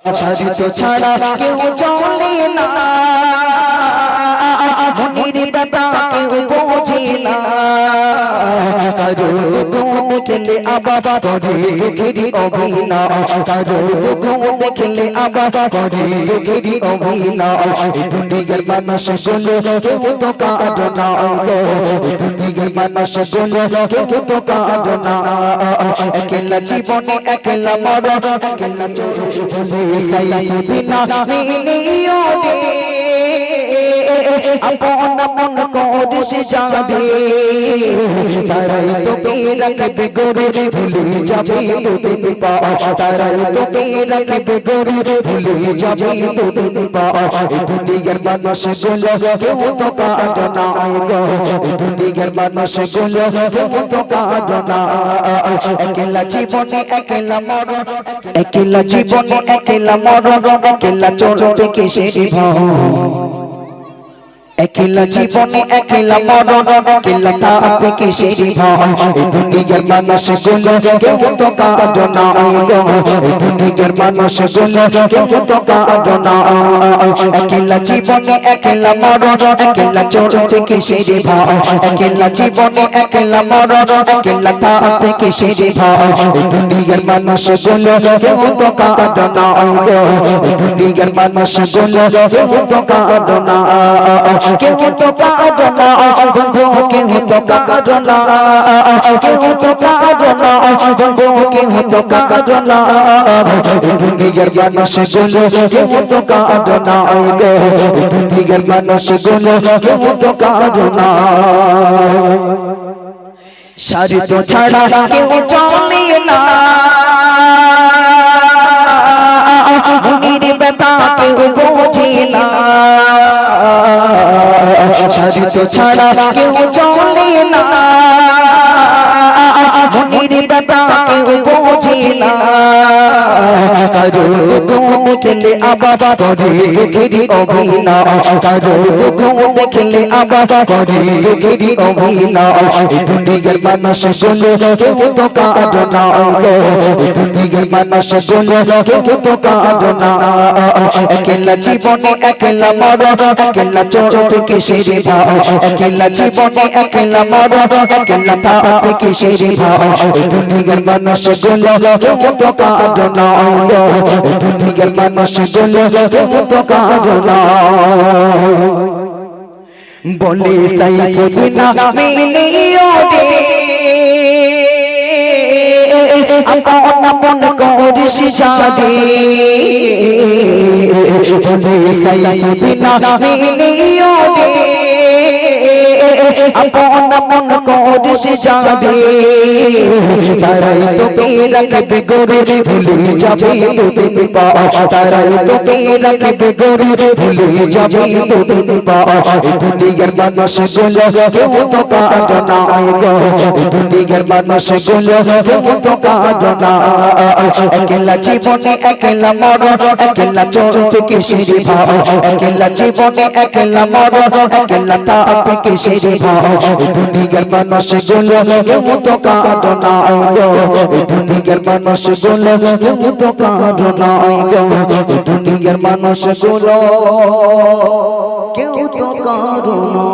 শরীত ছাড়া কেউ চলে না, মনের ব্যথা কেউ বোঝে না। কারো দুঃখ দেখলে আবার করে দুঃখের অভিনয়, কারো দুঃখ দেখলে আবার করে দুঃখের অভিনয়। দুনিয়ার মানুষগুলো কেউ তো কাঁদো না গো, দুনিয়ার মানুষগুলো কেউ তো কাঁদো না। একলা জীবনে একলা মরণ, একলা চলে সাইফুদ্দিন মিলিও রে। আপন আপন করিস যাবে, তারাই তোকে রাখবে গরে, ভুলে যাবে দুদিন পা। তারাই তোকে রাখবে গরে, ভুলে যাবে দুদিন পা। দুনিয়ার মানুষগুলো কেউ তো কাঁদো না গো, দুনিয়ার মানুষগুলো কেউ তো কাঁদো না। একলা জীবনে একলা মরণ, একলা জীবনে একলা মরণ, একলা চলতে কিসের ভয়। একলা জীবনে একলা মরণ, একলা থাকতে কিসের ভয়। দুনিয়ার মানুষগুলো কেউ তো কাঁদো না গো, দুনিয়ার মানুষগুলো কেউ তো কাঁদো না। একলা জীবনে একলা মরণ, একলা চলতে কিসের ভয়। একলা জীবনে একলা মরণ, একলা থাকতে কিসের ভয়। দুনিয়ার মানুষগুলো কেউ তো কাঁদো না গো, দুনিয়ার মানুষগুলো কেউ তো কাঁদো না। কেউ তো কাঁদো না বন্ধু, কেউ তো কাঁদো না, কেউ তো কাঁদো না বন্ধু, কেউ তো কাঁদো না। দুনিয়ার মানুষগুলো কেউ তো কাঁদো না গো, দুনিয়ার মানুষগুলো কেউ তো কাঁদো না। শরীত ছাড়া কেউ চলে না, মনের ব্যথা কেউ বোঝে না। শরীত ছাড়া কেউ চলে না, মনের ব্যথা কেউ বোঝে না। কারো দুঃখ দেখলে আবার করে দুঃখের অভিনয়, কারো দুঃখ দেখলে আবার করে দুঃখের অভিনয়। দুনিয়ার মানুষগুলো কেউ তো কাঁদো না গো, দুনিয়ার মানুষগুলো কেউ তো কাঁদো না। একলা জীবনে একলা মরণ, একলা চলতে কিসের ভয়। একলা জীবনে একলা মরণ, একলা থাকতে কিসের ভয়। দুনিয়ার মানুষগুলো কেউ তো কাঁদো না গো, দুনিয়ার মানুষগুলো কেউ তো কাঁদো না। বলে সাইফুদ্দিন মিলিও রে, আপন আপন করিস যাবে। বলে সাইফুদ্দিন মিলিও রে, আপন আপন করিস যাবে। তারাই তোকে রাখবে গরে, ভুলে যাবে দুদিন পা। তারাই তোকে রাখবে গরে, ভুলে যাবে দুদিন পা। দুনিয়ার মানুষগুলো কেউ তো কাঁদো না গো, দুনিয়ার মানুষগুলো কেউ তো কাঁদো না। একলা জীবনে একলা মরণ, একলা চলতে কিসের ভয়। একলা জীবনে একলা মরণ, একলা থাকতে কিসের ভয়। দুনিয়ার মানুষগুলো কেউ তো কাঁদো না গো, দুনিয়ার মানুষগুলো কেউ তো কাঁদো না গো, দুনিয়ার মানুষগুলো কেউ তো কাঁদো না।